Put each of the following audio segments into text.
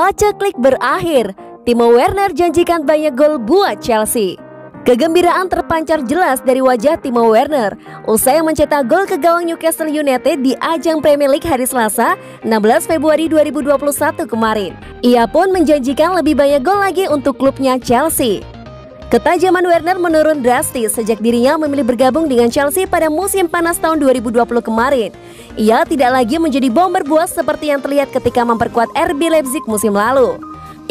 Paceklik berakhir, Timo Werner janjikan banyak gol buat Chelsea. Kegembiraan terpancar jelas dari wajah Timo Werner usai mencetak gol ke gawang Newcastle United di ajang Premier League hari Selasa, 16 Februari 2021 kemarin. Ia pun menjanjikan lebih banyak gol lagi untuk klubnya Chelsea. Ketajaman Werner menurun drastis sejak dirinya memilih bergabung dengan Chelsea pada musim panas tahun 2020 kemarin. Ia tidak lagi menjadi bomber buas seperti yang terlihat ketika memperkuat RB Leipzig musim lalu.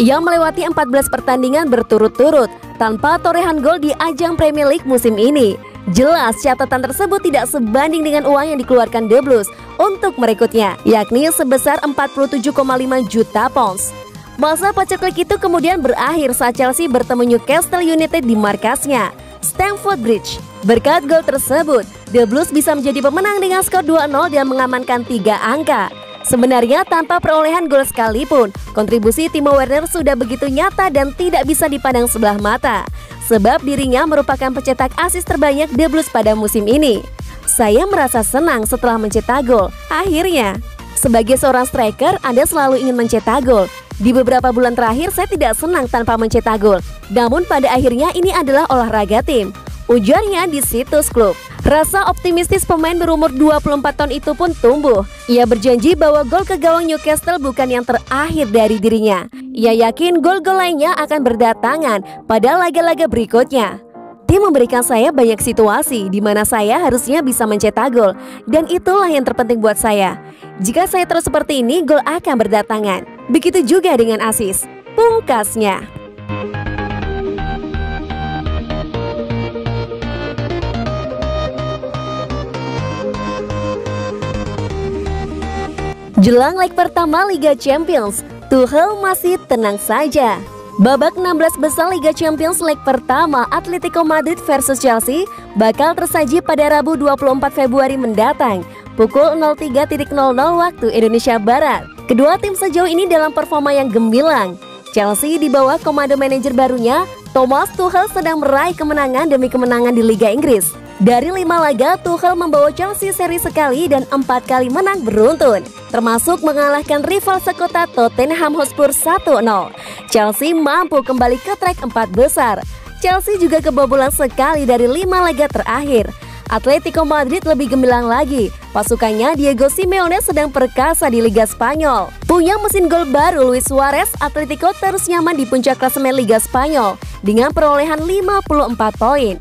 Ia melewati 14 pertandingan berturut-turut tanpa torehan gol di ajang Premier League musim ini. Jelas catatan tersebut tidak sebanding dengan uang yang dikeluarkan The Blues untuk merekrutnya, yakni sebesar 47,5 juta pounds. Masa paceklik itu kemudian berakhir saat Chelsea bertemu Newcastle United di markasnya, Stamford Bridge. Berkat gol tersebut, The Blues bisa menjadi pemenang dengan skor 2-0 dan mengamankan 3 angka. Sebenarnya tanpa perolehan gol sekalipun, kontribusi Timo Werner sudah begitu nyata dan tidak bisa dipandang sebelah mata. Sebab dirinya merupakan pencetak assist terbanyak The Blues pada musim ini. Saya merasa senang setelah mencetak gol. Akhirnya, sebagai seorang striker, Anda selalu ingin mencetak gol. Di beberapa bulan terakhir saya tidak senang tanpa mencetak gol. Namun pada akhirnya ini adalah olahraga tim, ujarnya di situs klub. Rasa optimistis pemain berumur 24 tahun itu pun tumbuh. Ia berjanji bahwa gol ke gawang Newcastle bukan yang terakhir dari dirinya. Ia yakin gol-gol lainnya akan berdatangan pada laga-laga berikutnya. Tim memberikan saya banyak situasi di mana saya harusnya bisa mencetak gol, dan itulah yang terpenting buat saya. Jika saya terus seperti ini, gol akan berdatangan. Begitu juga dengan assist, pungkasnya. Jelang leg pertama Liga Champions, Tuchel masih tenang saja. Babak 16 besar Liga Champions leg pertama Atletico Madrid versus Chelsea bakal tersaji pada Rabu 24 Februari mendatang, pukul 03.00 waktu Indonesia Barat. Kedua tim sejauh ini dalam performa yang gemilang. Chelsea di bawah komando manajer barunya, Thomas Tuchel sedang meraih kemenangan demi kemenangan di Liga Inggris. Dari 5 laga, Tuchel membawa Chelsea seri sekali dan 4 kali menang beruntun, termasuk mengalahkan rival sekota Tottenham Hotspur 1-0. Chelsea mampu kembali ke trek 4 besar. Chelsea juga kebobolan sekali dari 5 laga terakhir. Atletico Madrid lebih gemilang lagi. Pasukannya Diego Simeone sedang perkasa di Liga Spanyol. Punya mesin gol baru Luis Suarez, Atletico terus nyaman di puncak klasemen Liga Spanyol dengan perolehan 54 poin.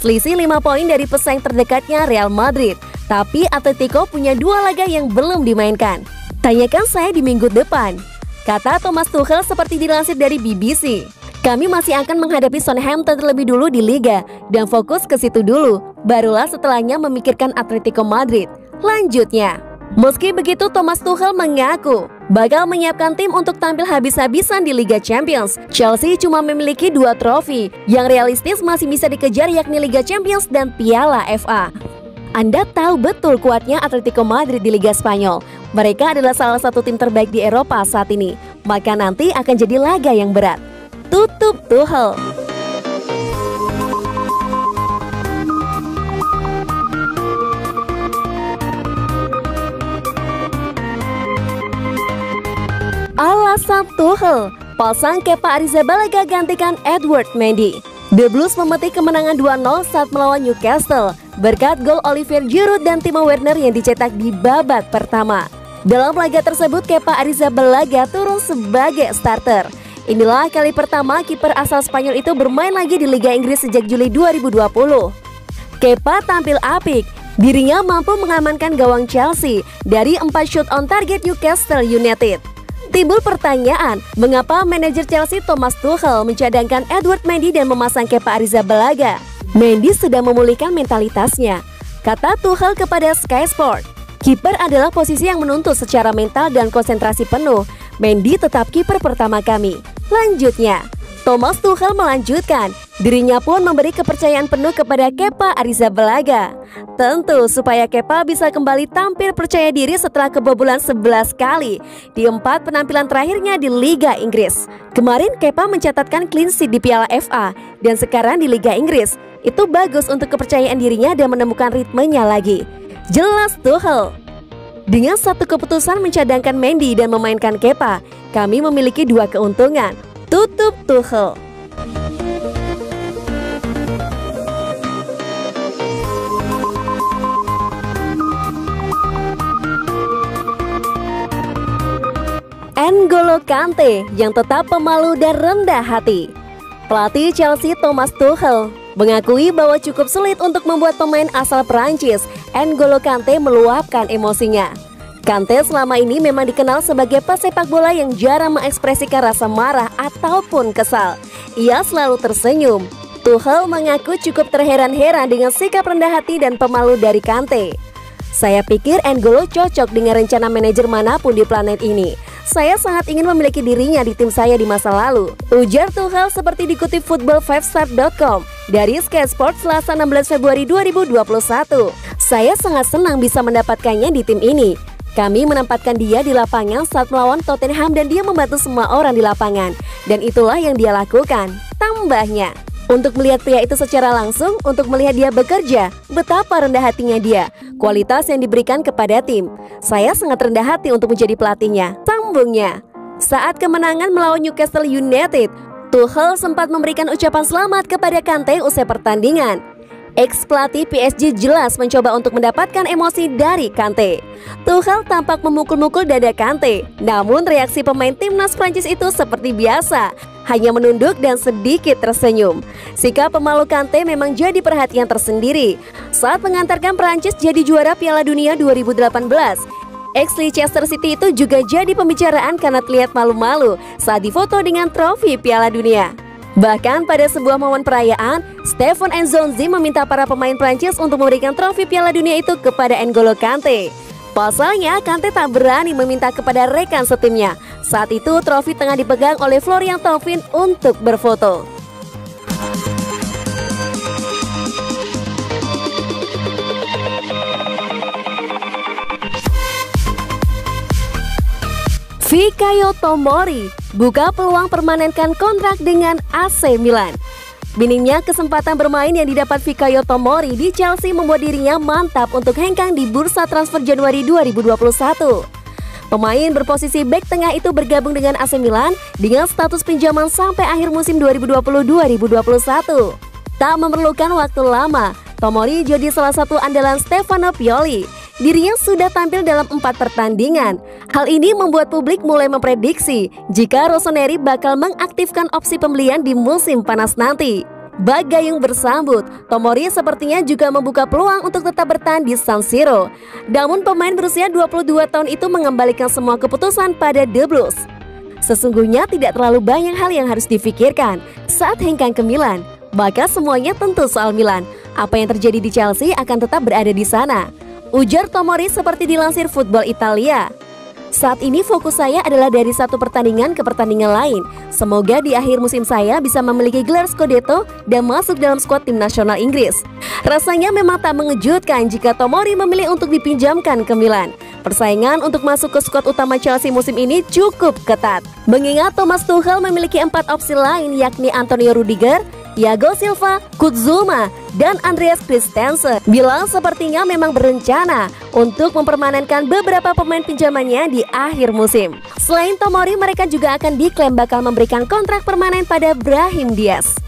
Selisih 5 poin dari pesaing terdekatnya Real Madrid. Tapi Atletico punya 2 laga yang belum dimainkan. Tanyakan saya di minggu depan, kata Thomas Tuchel seperti dilansir dari BBC. Kami masih akan menghadapi Southampton terlebih dulu di Liga dan fokus ke situ dulu. Barulah setelahnya memikirkan Atletico Madrid. Lanjutnya, meski begitu Thomas Tuchel mengaku bakal menyiapkan tim untuk tampil habis-habisan di Liga Champions. Chelsea cuma memiliki 2 trofi yang realistis masih bisa dikejar, yakni Liga Champions dan Piala FA. Anda tahu betul kuatnya Atletico Madrid di Liga Spanyol. Mereka adalah salah satu tim terbaik di Eropa saat ini. Maka nanti akan jadi laga yang berat. Tutup Tuchel. Alasan Tuchel, pasang Kepa Arrizabalaga gantikan Edward Mendy. The Blues memetik kemenangan 2-0 saat melawan Newcastle berkat gol Olivier Giroud dan Timo Werner yang dicetak di babak pertama. Dalam laga tersebut, Kepa Arrizabalaga turun sebagai starter. Inilah kali pertama kiper asal Spanyol itu bermain lagi di Liga Inggris sejak Juli 2020. Kepa tampil apik. Dirinya mampu mengamankan gawang Chelsea dari 4 shoot on target Newcastle United. Timbul pertanyaan, mengapa manajer Chelsea Thomas Tuchel mencadangkan Edward Mendy dan memasang Kepa Arrizabalaga? Mendy sedang memulihkan mentalitasnya, kata Tuchel kepada Sky Sport. Kiper adalah posisi yang menuntut secara mental dan konsentrasi penuh. Mendy tetap kiper pertama kami. Lanjutnya, Thomas Tuchel melanjutkan, dirinya pun memberi kepercayaan penuh kepada Kepa Arrizabalaga. Tentu supaya Kepa bisa kembali tampil percaya diri setelah kebobolan 11 kali di 4 penampilan terakhirnya di Liga Inggris. Kemarin Kepa mencatatkan clean sheet di Piala FA dan sekarang di Liga Inggris. Itu bagus untuk kepercayaan dirinya dan menemukan ritmenya lagi. Jelas Tuchel. Dengan satu keputusan mencadangkan Mendy dan memainkan Kepa, kami memiliki dua keuntungan. Tutup Tuchel. N'Golo Kante yang tetap pemalu dan rendah hati. Pelatih Chelsea Thomas Tuchel mengakui bahwa cukup sulit untuk membuat pemain asal Perancis N'Golo Kante meluapkan emosinya. Kante selama ini memang dikenal sebagai pesepak bola yang jarang mengekspresikan rasa marah ataupun kesal. Ia selalu tersenyum. Tuchel mengaku cukup terheran-heran dengan sikap rendah hati dan pemalu dari Kante. Saya pikir N'Golo cocok dengan rencana manajer manapun di planet ini. Saya sangat ingin memiliki dirinya di tim saya di masa lalu, ujar Tuchel seperti dikutip football5star.com dari Sky Sports Selasa 16 Februari 2021. Saya sangat senang bisa mendapatkannya di tim ini. Kami menempatkan dia di lapangan saat melawan Tottenham dan dia membantu semua orang di lapangan. Dan itulah yang dia lakukan, tambahnya. Untuk melihat pria itu secara langsung, untuk melihat dia bekerja, betapa rendah hatinya dia, kualitas yang diberikan kepada tim. Saya sangat rendah hati untuk menjadi pelatihnya, sambungnya. Saat kemenangan melawan Newcastle United, Tuchel sempat memberikan ucapan selamat kepada Kante usai pertandingan. Ex-pelatih PSG jelas mencoba untuk mendapatkan emosi dari Kante. Tuchel tampak memukul-mukul dada Kante, namun reaksi pemain timnas Prancis itu seperti biasa, hanya menunduk dan sedikit tersenyum. Sikap pemalu Kante memang jadi perhatian tersendiri saat mengantarkan Prancis jadi juara Piala Dunia 2018. Ex-Leicester City itu juga jadi pembicaraan karena terlihat malu-malu saat difoto dengan trofi Piala Dunia. Bahkan pada sebuah momen perayaan, Stefan Nzonzi meminta para pemain Prancis untuk memberikan trofi Piala Dunia itu kepada N'Golo Kante. Pasalnya, Kante tak berani meminta kepada rekan setimnya. Saat itu, trofi tengah dipegang oleh Florian Thauvin untuk berfoto. Fikayo Tomori buka peluang permanenkan kontrak dengan AC Milan. Minimnya kesempatan bermain yang didapat Fikayo Tomori di Chelsea membuat dirinya mantap untuk hengkang di bursa transfer Januari 2021. Pemain berposisi bek tengah itu bergabung dengan AC Milan dengan status pinjaman sampai akhir musim 2020-2021. Tak memerlukan waktu lama, Tomori jadi salah satu andalan Stefano Pioli. Dirinya sudah tampil dalam 4 pertandingan. Hal ini membuat publik mulai memprediksi jika Rossoneri bakal mengaktifkan opsi pembelian di musim panas nanti. Bak gayung bersambut, Tomori sepertinya juga membuka peluang untuk tetap bertahan di San Siro. Namun pemain berusia 22 tahun itu mengembalikan semua keputusan pada The Blues. Sesungguhnya tidak terlalu banyak hal yang harus difikirkan saat hengkang ke Milan. Maka semuanya tentu soal Milan. Apa yang terjadi di Chelsea akan tetap berada di sana, ujar Tomori seperti dilansir Football Italia. Saat ini fokus saya adalah dari satu pertandingan ke pertandingan lain. Semoga di akhir musim saya bisa memiliki gelar Scudetto dan masuk dalam skuad tim nasional Inggris. Rasanya memang tak mengejutkan jika Tomori memilih untuk dipinjamkan ke Milan. Persaingan untuk masuk ke skuad utama Chelsea musim ini cukup ketat. Mengingat Thomas Tuchel memiliki 4 opsi lain yakni Antonio Rudiger, Thiago Silva, Kurt Zouma, dan Andreas Christensen. Bilang sepertinya memang berencana untuk mempermanenkan beberapa pemain pinjamannya di akhir musim. Selain Tomori, mereka juga akan diklaim bakal memberikan kontrak permanen pada Brahim Diaz.